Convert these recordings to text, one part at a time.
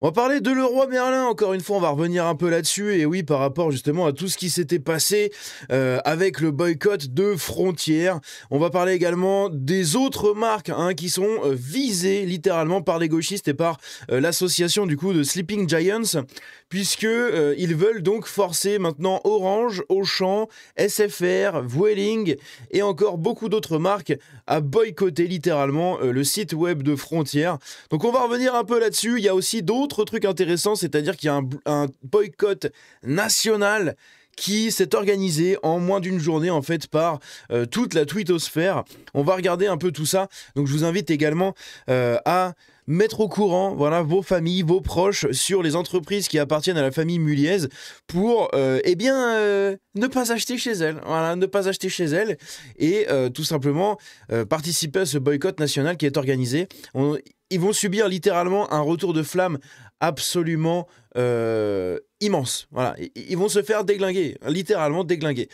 On va parler de Leroy Merlin, encore une fois, on va revenir un peu là-dessus, et oui, par rapport justement à tout ce qui s'était passé avec le boycott de Frontières. On va parler également des autres marques qui sont visées littéralement par les gauchistes et par l'association du coup de Sleeping Giants, puisque ils veulent donc forcer maintenant Orange, Auchan, SFR, Vueling et encore beaucoup d'autres marques à boycotter littéralement le site web de Frontières. Donc on va revenir un peu là-dessus. Il y a aussi d'autres trucs intéressants, c'est-à-dire qu'il y a un boycott national qui s'est organisé en moins d'une journée en fait par toute la twittosphère. On va regarder un peu tout ça. Donc je vous invite également à mettre au courant voilà, vos familles, vos proches sur les entreprises qui appartiennent à la famille Muliez pour ne pas acheter chez elles. Voilà, ne pas acheter chez elles et tout simplement participer à ce boycott national qui est organisé. Ils vont subir littéralement un retour de flamme absolument immense. Voilà, ils vont se faire déglinguer, littéralement déglinguer.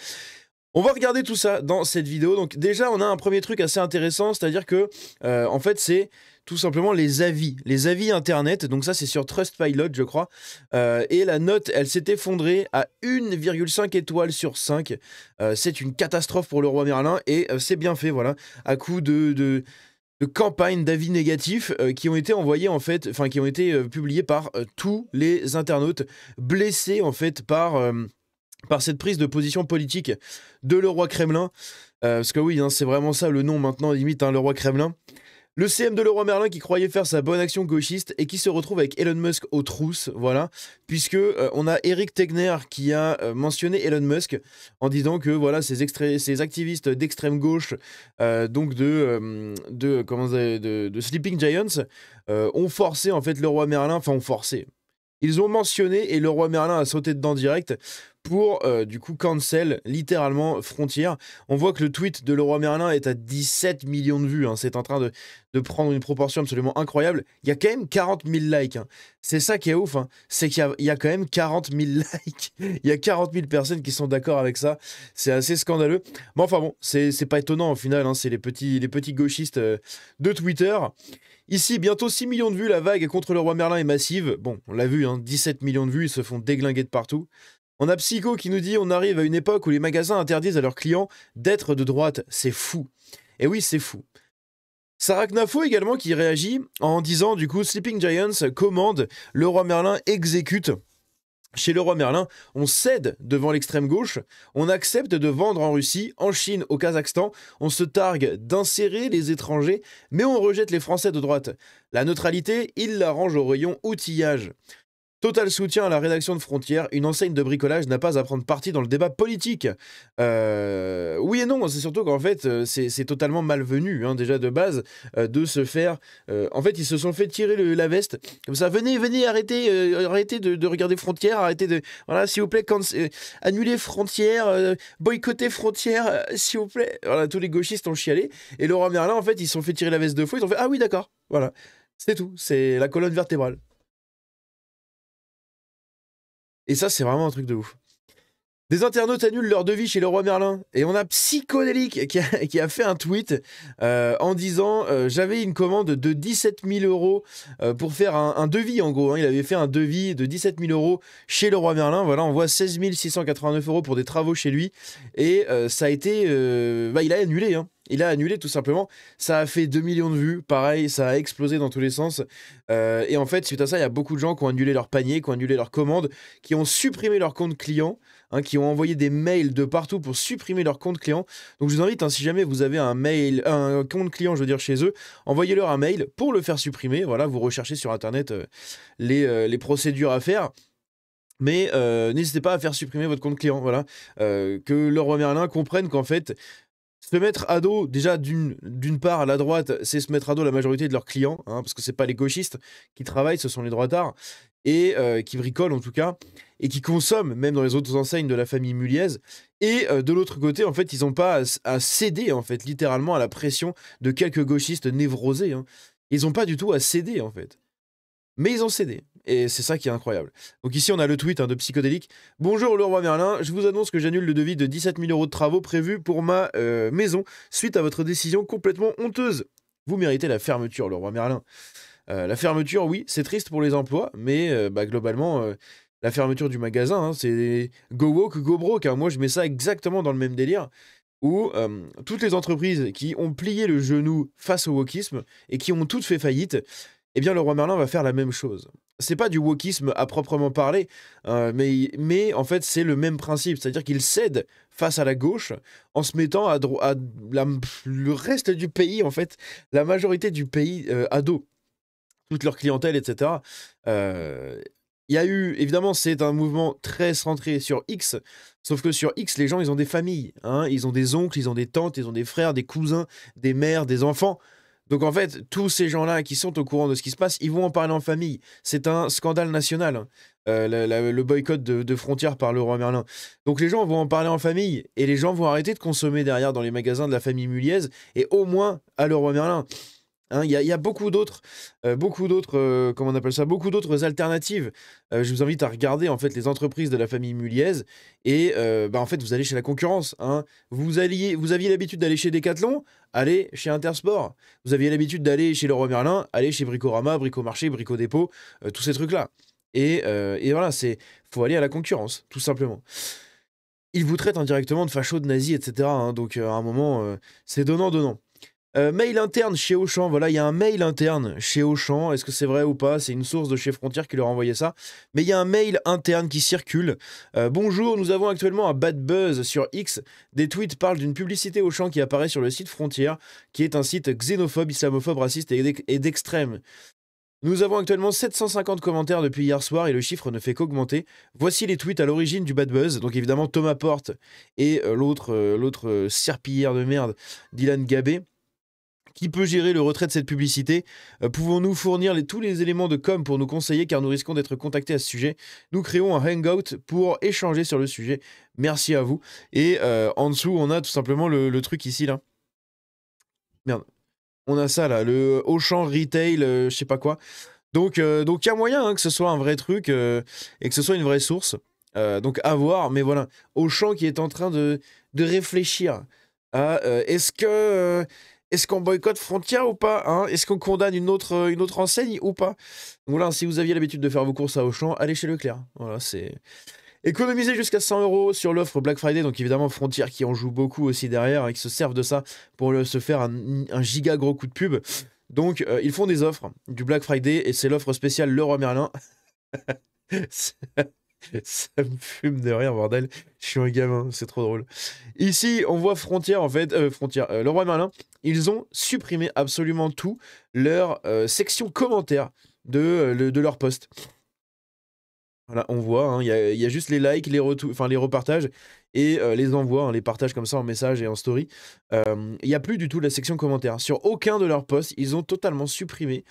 On va regarder tout ça dans cette vidéo. Donc déjà, on a un premier truc assez intéressant, c'est-à-dire que en fait, c'est tout simplement les avis internet. Donc ça, c'est sur Trustpilot, je crois. Et la note, elle s'est effondrée à 1,5 étoiles sur 5. C'est une catastrophe pour Leroy Merlin et c'est bien fait, voilà, à coup de campagnes d'avis négatifs qui ont été envoyés en fait, enfin qui ont été publiés par tous les internautes blessés en fait par cette prise de position politique de Leroy Kremlin. Parce que oui, hein, c'est vraiment ça le nom maintenant, limite, hein, Leroy Kremlin. Le CM de Leroy Merlin qui croyait faire sa bonne action gauchiste et qui se retrouve avec Elon Musk aux trousses, voilà, puisque on a Eric Tegner qui a mentionné Elon Musk en disant que voilà ces activistes d'extrême gauche, donc de Sleeping Giants, ont forcé en fait Leroy Merlin, enfin ont forcé. Ils ont mentionné et Leroy Merlin a sauté dedans direct pour du coup cancel littéralement Frontières. On voit que le tweet de Leroy Merlin est à 17 millions de vues. Hein. C'est en train de prendre une proportion absolument incroyable. Il y a quand même 40 000 likes. Hein. C'est ça qui est ouf. Hein. C'est qu'il y a quand même 40 000 likes. Il y a 40 000 personnes qui sont d'accord avec ça. C'est assez scandaleux. Mais enfin bon, c'est pas étonnant au final. Hein. C'est les petits gauchistes de Twitter. Ici, bientôt 6 millions de vues, la vague contre Leroy Merlin est massive. Bon, on l'a vu, hein, 17 millions de vues, ils se font déglinguer de partout. On a Psycho qui nous dit on arrive à une époque où les magasins interdisent à leurs clients d'être de droite. C'est fou. Et oui, c'est fou. Sarah Knafo également qui réagit en disant du coup Sleeping Giants commande, Leroy Merlin exécute. Chez Leroy Merlin, on cède devant l'extrême gauche, on accepte de vendre en Russie, en Chine, au Kazakhstan, on se targue d'insérer les étrangers, mais on rejette les Français de droite. La neutralité, il la range au rayon outillage. Total soutien à la rédaction de Frontières, une enseigne de bricolage n'a pas à prendre parti dans le débat politique. Oui et non, c'est surtout qu'en fait, c'est totalement malvenu, hein, déjà de base, de se faire... en fait, ils se sont fait tirer la veste, comme ça, venez, arrêtez de regarder Frontières, arrêtez de... Voilà, s'il vous plaît, annulez Frontières, boycottez Frontières, s'il vous plaît. Voilà, tous les gauchistes ont chialé, et Leroy Merlin, en fait, ils se sont fait tirer la veste deux fois, ils ont fait « Ah oui, d'accord, voilà. » C'est tout, c'est la colonne vertébrale. Et ça, c'est vraiment un truc de ouf. Des internautes annulent leur devis chez Leroy Merlin. Et on a Psychodélique qui a fait un tweet en disant j'avais une commande de 17 000 euros pour faire un devis en gros. Hein. Il avait fait un devis de 17 000 euros chez Leroy Merlin. Voilà, on voit 16 689 euros pour des travaux chez lui. Et ça a été... il a annulé. Hein. Il a annulé tout simplement. Ça a fait 2 millions de vues. Pareil, ça a explosé dans tous les sens. Et en fait, suite à ça, il y a beaucoup de gens qui ont annulé leur panier, qui ont annulé leur commande, qui ont supprimé leur compte client. Hein, qui ont envoyé des mails de partout pour supprimer leur compte client. Donc je vous invite, hein, si jamais vous avez un compte client, je veux dire chez eux, envoyez-leur un mail pour le faire supprimer. Voilà, vous recherchez sur internet les procédures à faire. Mais n'hésitez pas à faire supprimer votre compte client. Voilà, que Leroy Merlin comprenne qu'en fait, se mettre à dos, déjà d'une part à la droite, c'est se mettre à dos la majorité de leurs clients, hein, parce que c'est pas les gauchistes qui travaillent, ce sont les droitards, et qui bricolent en tout cas, et qui consomment même dans les autres enseignes de la famille Muliez. Et de l'autre côté, en fait, ils n'ont pas à céder, en fait, littéralement à la pression de quelques gauchistes névrosés. Hein. Ils n'ont pas du tout à céder, en fait. Mais ils ont cédé. Et c'est ça qui est incroyable. Donc ici, on a le tweet de Psychodélique. Bonjour Leroy Merlin, je vous annonce que j'annule le devis de 17 000 euros de travaux prévus pour ma maison suite à votre décision complètement honteuse. Vous méritez la fermeture, Leroy Merlin. La fermeture, oui, c'est triste pour les emplois, mais globalement, la fermeture du magasin, hein, c'est go woke, go broke, hein. Moi, je mets ça exactement dans le même délire où toutes les entreprises qui ont plié le genou face au wokisme et qui ont toutes fait faillite, eh bien, Leroy Merlin va faire la même chose. C'est pas du wokisme à proprement parler, mais en fait, c'est le même principe. C'est-à-dire qu'il cède face à la gauche en se mettant le reste du pays, en fait, la majorité du pays à dos. Toute leur clientèle, etc. Il y a eu, évidemment, c'est un mouvement très centré sur X, sauf que sur X, les gens, ils ont des familles, hein, ils ont des oncles, ils ont des tantes, ils ont des frères, des cousins, des mères, des enfants. Donc en fait, tous ces gens-là qui sont au courant de ce qui se passe, ils vont en parler en famille. C'est un scandale national, hein, le boycott de frontières par Leroy Merlin. Donc les gens vont en parler en famille, et les gens vont arrêter de consommer derrière dans les magasins de la famille Muliez, et au moins à Leroy Merlin. Hein, il y a beaucoup d'autres, comment on appelle ça, beaucoup d'autres alternatives. Je vous invite à regarder en fait les entreprises de la famille Muliez et en fait vous allez chez la concurrence. Hein. Vous aviez l'habitude d'aller chez Decathlon, allez chez Intersport. Vous aviez l'habitude d'aller chez Leroy Merlin, allez chez Bricorama, Bricomarché, Brico-Dépôt, tous ces trucs-là. Et voilà, faut aller à la concurrence, tout simplement. Ils vous traitent indirectement de fachos, de nazis, etc. Hein, donc à un moment, c'est donnant-donnant. Mail interne chez Auchan, voilà, il y a un mail interne chez Auchan, est-ce que c'est vrai ou pas? C'est une source de chez Frontières qui leur a envoyé ça, mais il y a un mail interne qui circule. Bonjour, nous avons actuellement un bad buzz sur X. Des tweets parlent d'une publicité Auchan qui apparaît sur le site Frontières, qui est un site xénophobe, islamophobe, raciste et d'extrême. Nous avons actuellement 750 commentaires depuis hier soir et le chiffre ne fait qu'augmenter. Voici les tweets à l'origine du bad buzz. Donc évidemment Thomas Porte et l'autre serpillière de merde, Dylan Gabé. Qui peut gérer le retrait de cette publicité? Pouvons-nous fournir tous les éléments de com pour nous conseiller car nous risquons d'être contactés à ce sujet? Nous créons un hangout pour échanger sur le sujet. Merci à vous. Et en dessous, on a tout simplement le truc ici, là. Merde. On a ça, là, le Auchan Retail, je sais pas quoi. Donc il y a moyen hein, que ce soit un vrai truc et que ce soit une vraie source. Donc à voir, mais voilà. Auchan qui est en train de réfléchir à est-ce qu'on boycotte Frontières ou pas hein? Est-ce qu'on condamne une autre enseigne ou pas? Donc voilà, si vous aviez l'habitude de faire vos courses à Auchan, allez chez Leclerc. Voilà, c'est... Économiser jusqu'à 100 € sur l'offre Black Friday, donc évidemment Frontières qui en joue beaucoup aussi derrière et qui se servent de ça pour se faire un giga gros coup de pub. Donc ils font des offres du Black Friday et c'est l'offre spéciale Leroy Merlin. Ça me fume de rire, bordel. Je suis un gamin, c'est trop drôle. Ici, on voit Frontières, en fait. Leroy Merlin, ils ont supprimé absolument tout leur section commentaires de leur post. Voilà, on voit, il y a juste les likes, les repartages et les envois, hein, les partages comme ça en message et en story. Il n'y a plus du tout la section commentaires. Sur aucun de leurs posts, ils ont totalement supprimé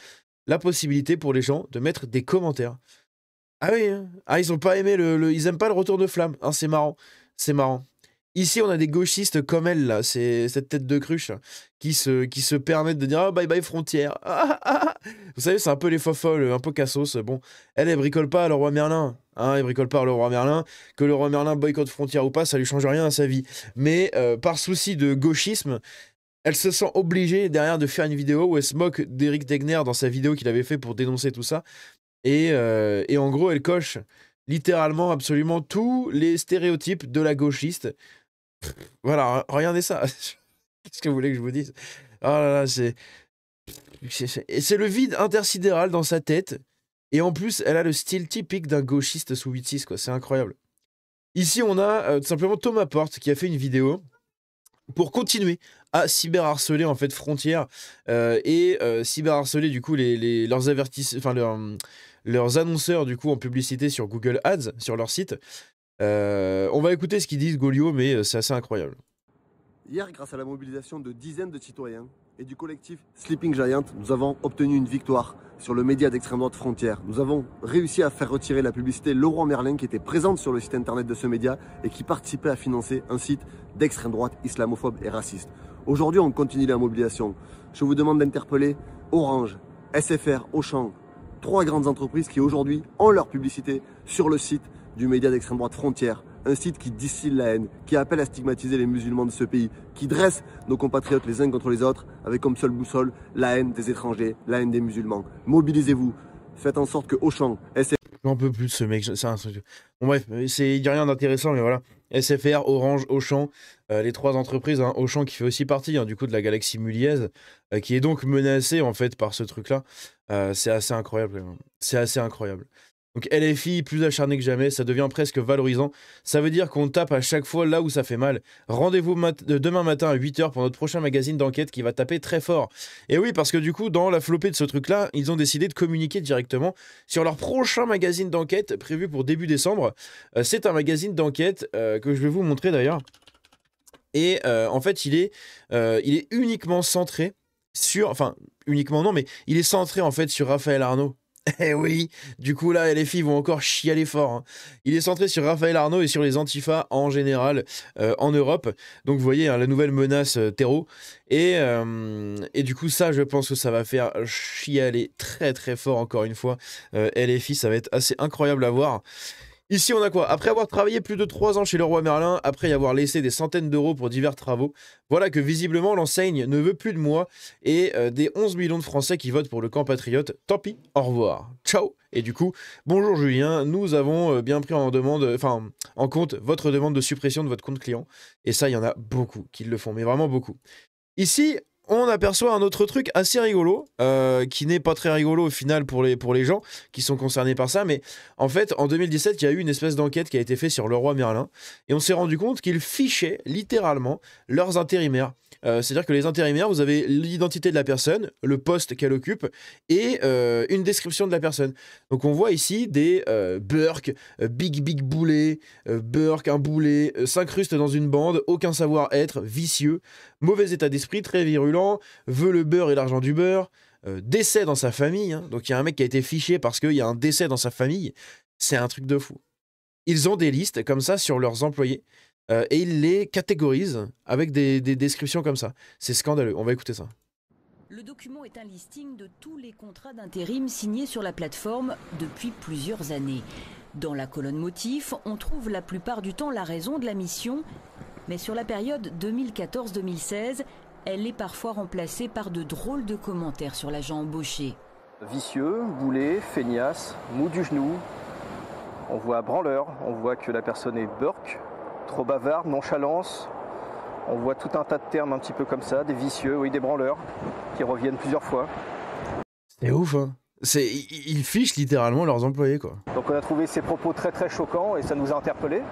la possibilité pour les gens de mettre des commentaires. Ah oui, hein. Ah, ils ont pas aimé ils aiment pas le retour de flamme. Hein, c'est marrant. C'est marrant. Ici, on a des gauchistes comme elle, là, c'est cette tête de cruche, là, qui se permettent de dire « Ah, bye bye Frontières ah. » Vous savez, c'est un peu les fofolles, un peu cassos. Bon, elle bricole pas à Leroy Merlin. Hein, elle bricole pas à Leroy Merlin. Que Leroy Merlin boycotte Frontières ou pas, ça lui change rien à sa vie. Mais par souci de gauchisme, elle se sent obligée derrière de faire une vidéo où elle se moque d'Éric Tegner dans sa vidéo qu'il avait fait pour dénoncer tout ça. Et en gros, elle coche littéralement absolument tous les stéréotypes de la gauchiste. Voilà, regardez ça. Qu'est-ce que vous voulez que je vous dise? Oh là là, c'est le vide intersidéral dans sa tête. Et en plus, elle a le style typique d'un gauchiste sous 8-6, quoi. C'est incroyable. Ici, on a tout simplement Thomas Porte qui a fait une vidéo pour continuer à cyberharceler en fait Frontières et cyberharceler du coup leurs leurs annonceurs du coup en publicité sur Google Ads sur leur site. On va écouter ce qu'ils disent Golio, mais c'est assez incroyable. Hier, grâce à la mobilisation de dizaines de citoyens et du collectif Sleeping Giant, nous avons obtenu une victoire sur le média d'extrême droite Frontières. Nous avons réussi à faire retirer la publicité Leroy Merlin qui était présente sur le site internet de ce média et qui participait à financer un site d'extrême droite islamophobe et raciste. Aujourd'hui, on continue la mobilisation. Je vous demande d'interpeller Orange, SFR, Auchan, 3 grandes entreprises qui aujourd'hui ont leur publicité sur le site du média d'extrême droite Frontières. Un site qui distille la haine, qui appelle à stigmatiser les musulmans de ce pays, qui dresse nos compatriotes les uns contre les autres, avec comme seule boussole la haine des étrangers, la haine des musulmans. Mobilisez-vous, faites en sorte que Auchan, J'en peux plus de ce mec, c'est un truc. Bon bref, il n'y a rien d'intéressant, mais voilà. SFR, Orange, Auchan, les trois entreprises, hein. Auchan qui fait aussi partie du coup de la galaxie Muliez, qui est donc menacée en fait par ce truc-là. C'est assez incroyable. C'est assez incroyable. Donc LFI, plus acharné que jamais, ça devient presque valorisant. Ça veut dire qu'on tape à chaque fois là où ça fait mal. Rendez-vous demain matin à 8 h pour notre prochain magazine d'enquête qui va taper très fort. Et oui, parce que du coup, dans la flopée de ce truc-là, ils ont décidé de communiquer directement sur leur prochain magazine d'enquête prévu pour début décembre. C'est un magazine d'enquête que je vais vous montrer d'ailleurs. Et en fait, il est uniquement centré sur... Enfin, uniquement non, mais il est centré en fait sur Raphaël Arnault. Eh oui, du coup là, les filles vont encore chialer fort, hein. Il est centré sur Raphaël Arnault et sur les antifas en général en Europe. Donc vous voyez, hein, la nouvelle menace terreau. Et du coup, ça, je pense que ça va faire chialer très très fort encore une fois. LFI, ça va être assez incroyable à voir. Ici, on a quoi? Après avoir travaillé plus de 3 ans chez Leroy Merlin, après y avoir laissé des centaines d'euros pour divers travaux, voilà que visiblement l'enseigne ne veut plus de moi et des 11 millions de Français qui votent pour le camp patriote. Tant pis, au revoir. Ciao. Et du coup, bonjour Julien, nous avons bien pris en compte votre demande de suppression de votre compte client. Et ça, il y en a beaucoup qui le font, mais vraiment beaucoup. Ici, on aperçoit un autre truc assez rigolo, qui n'est pas très rigolo au final pour les gens qui sont concernés par ça, mais en fait, en 2017, il y a eu une espèce d'enquête qui a été faite sur Leroy Merlin, et on s'est rendu compte qu'ils fichaient littéralement leurs intérimaires. C'est-à-dire que les intérimaires, vous avez l'identité de la personne, le poste qu'elle occupe, et une description de la personne. Donc on voit ici des Burke, Big Boulet, Burke, un boulet, s'incruste dans une bande, aucun savoir-être, vicieux, mauvais état d'esprit, très virulent, veut le beurre et l'argent du beurre, décès dans sa famille, hein. Donc il y a un mec qui a été fiché parce qu'il y a un décès dans sa famille. C'est un truc de fou. Ils ont des listes comme ça sur leurs employés et ils les catégorisent avec des descriptions comme ça. C'est scandaleux. On va écouter ça. Le document est un listing de tous les contrats d'intérim signés sur la plateforme depuis plusieurs années. Dans la colonne motif, on trouve la plupart du temps la raison de la mission, mais sur la période 2014-2016, elle est parfois remplacée par de drôles de commentaires sur l'agent embauché. Vicieux, boulet, feignasse, mou du genou. On voit branleur, on voit que la personne est burk, trop bavarde, nonchalance. On voit tout un tas de termes un petit peu comme ça, des vicieux, oui, des branleurs, qui reviennent plusieurs fois. C'est ouf, hein. Ils fichent littéralement leurs employés, quoi. Donc on a trouvé ces propos très très choquants et ça nous a interpellés.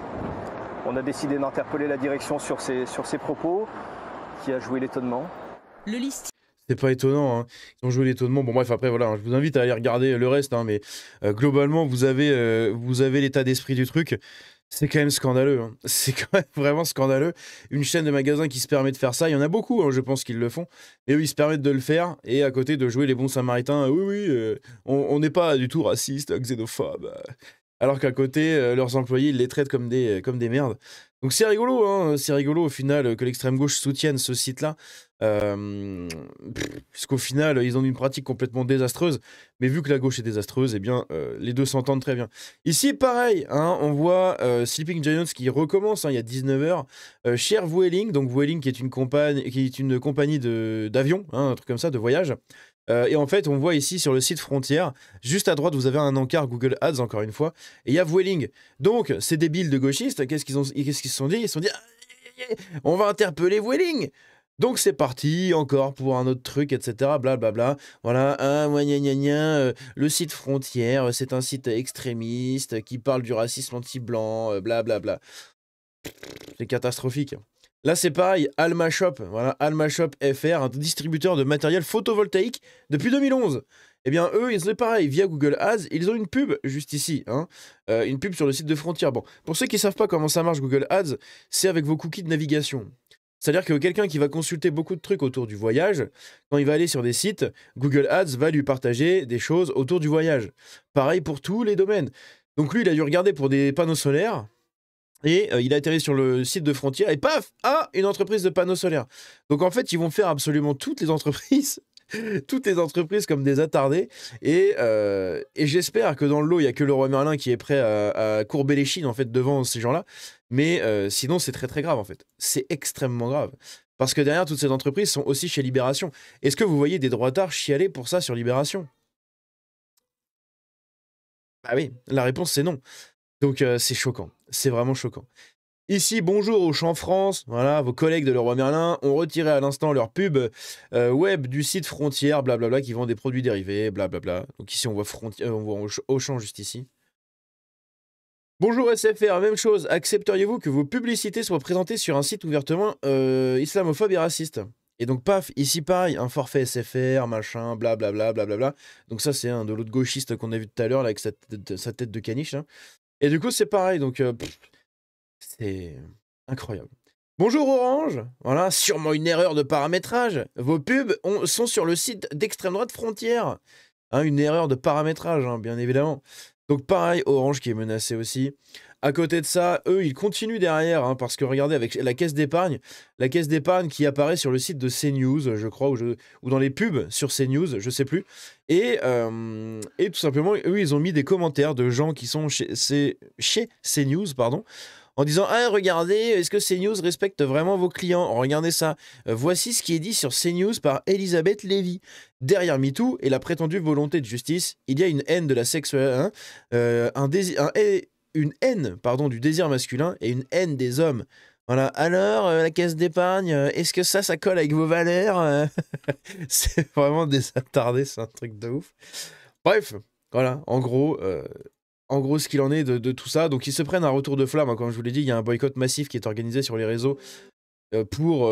On a décidé d'interpeller la direction sur ces propos, qui a joué l'étonnement. Le listing. C'est pas étonnant, hein. Ils ont joué l'étonnement. Bon bref, après voilà, je vous invite à aller regarder le reste, hein, mais globalement, vous avez l'état d'esprit du truc. C'est quand même scandaleux, hein. C'est quand même vraiment scandaleux. Une chaîne de magasins qui se permet de faire ça, il y en a beaucoup, hein, je pense qu'ils le font. Mais eux, ils se permettent de le faire et à côté de jouer les bons samaritains, oui, on n'est pas du tout raciste, xénophobe. Alors qu'à côté, leurs employés, ils les traitent comme des merdes. Donc c'est rigolo, hein, c'est rigolo au final que l'extrême gauche soutienne ce site-là. Puisqu'au final, ils ont une pratique complètement désastreuse. Mais vu que la gauche est désastreuse, eh bien, les deux s'entendent très bien. Ici, pareil, hein, on voit Sleeping Giants qui recommence, hein, il y a 19 h. Cher Vueling, donc Vueling qui est une compagnie d'avion, hein, un truc comme ça, de voyage. Et en fait, on voit ici sur le site Frontière, juste à droite, vous avez un encart Google Ads, encore une fois, et il y a Vueling. Donc, ces débiles de gauchistes, qu'est-ce qu'ils se sont dit? Ils se sont dit, on va interpeller Vueling. Donc c'est parti, encore pour un autre truc, etc. Blablabla. Voilà, le site Frontière, c'est un site extrémiste qui parle du racisme anti-blanc, blablabla. C'est catastrophique. Là, c'est pareil, Alma Shop, voilà, Alma Shop FR, un distributeur de matériel photovoltaïque depuis 2011. Eh bien, eux, c'est pareil, via Google Ads, ils ont une pub juste ici, hein, une pub sur le site de Frontière. Bon, pour ceux qui ne savent pas comment ça marche Google Ads, c'est avec vos cookies de navigation. C'est-à-dire que quelqu'un qui va consulter beaucoup de trucs autour du voyage, quand il va aller sur des sites, Google Ads va lui partager des choses autour du voyage. Pareil pour tous les domaines. Donc lui, il a dû regarder pour des panneaux solaires, et il a atterri sur le site de Frontière, et paf, une entreprise de panneaux solaires. Donc en fait, ils vont faire absolument toutes les entreprises toutes les entreprises comme des attardés. Et j'espère que dans le lot, il n'y a que le roi Merlin qui est prêt à courber les chines en fait, devant ces gens-là. Mais sinon, c'est très très grave en fait. C'est extrêmement grave. Parce que derrière, toutes ces entreprises sont aussi chez Libération. Est-ce que vous voyez des droitards chialer pour ça sur Libération? Bah oui, la réponse c'est non. Donc c'est choquant. C'est vraiment choquant. Ici, bonjour au Champ France. Voilà, vos collègues de Leroy Merlin ont retiré à l'instant leur pub web du site Frontière, blablabla, qui vend des produits dérivés, blablabla. Donc ici, on voit Auchan juste ici. Bonjour SFR, même chose. Accepteriez-vous que vos publicités soient présentées sur un site ouvertement islamophobe et raciste? Et donc, paf, ici pareil, un forfait SFR, machin, blablabla, blablabla. Donc ça, c'est un de l'autre gauchiste qu'on a vu tout à l'heure, avec sa tête de caniche. Hein. Et du coup, c'est pareil, donc c'est incroyable. Bonjour Orange, voilà, sûrement une erreur de paramétrage. Vos pubs sont sur le site d'extrême droite Frontière. Hein, une erreur de paramétrage, hein, bien évidemment. Donc pareil, Orange qui est menacé aussi. À côté de ça, eux, ils continuent derrière, hein, parce que regardez, avec la caisse d'épargne qui apparaît sur le site de CNews, je crois, ou dans les pubs sur CNews, je sais plus. Et tout simplement, eux, ils ont mis des commentaires de gens qui sont chez CNews, pardon, en disant « Ah, regardez, est-ce que CNews respecte vraiment vos clients ? Regardez ça. Voici ce qui est dit sur CNews par Elisabeth Lévy. Derrière MeToo et la prétendue volonté de justice, il y a une haine de la sexualité, une haine, pardon, du désir masculin et une haine des hommes. Voilà. Alors, la caisse d'épargne, est-ce que ça colle avec vos valeurs ?» C'est vraiment des attardés, c'est un truc de ouf. Bref, voilà, en gros, ce qu'il en est de tout ça. Donc, ils se prennent un retour de flamme. Hein, comme je vous l'ai dit, il y a un boycott massif qui est organisé sur les réseaux pour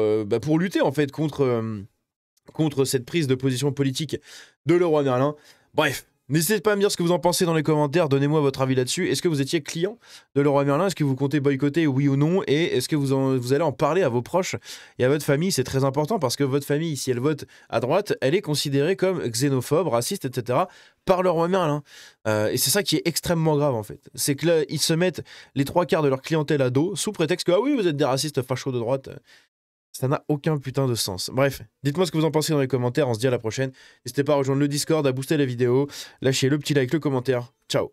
lutter, en fait, contre cette prise de position politique de Leroy Merlin. Bref, n'hésitez pas à me dire ce que vous en pensez dans les commentaires. Donnez-moi votre avis là-dessus. Est-ce que vous étiez client de Leroy Merlin? Est-ce que vous comptez boycotter, oui ou non? Et est-ce que vous allez en parler à vos proches et à votre famille? C'est très important parce que votre famille, si elle vote à droite, elle est considérée comme xénophobe, raciste, etc. par Leroy Merlin. Et c'est ça qui est extrêmement grave en fait. C'est que là, ils se mettent les 3/4 de leur clientèle à dos sous prétexte que ah oui, vous êtes des racistes fachos de droite. Ça n'a aucun putain de sens. Bref, dites-moi ce que vous en pensez dans les commentaires. On se dit à la prochaine. N'hésitez pas à rejoindre le Discord, à booster la vidéo. Lâchez le petit like, le commentaire. Ciao.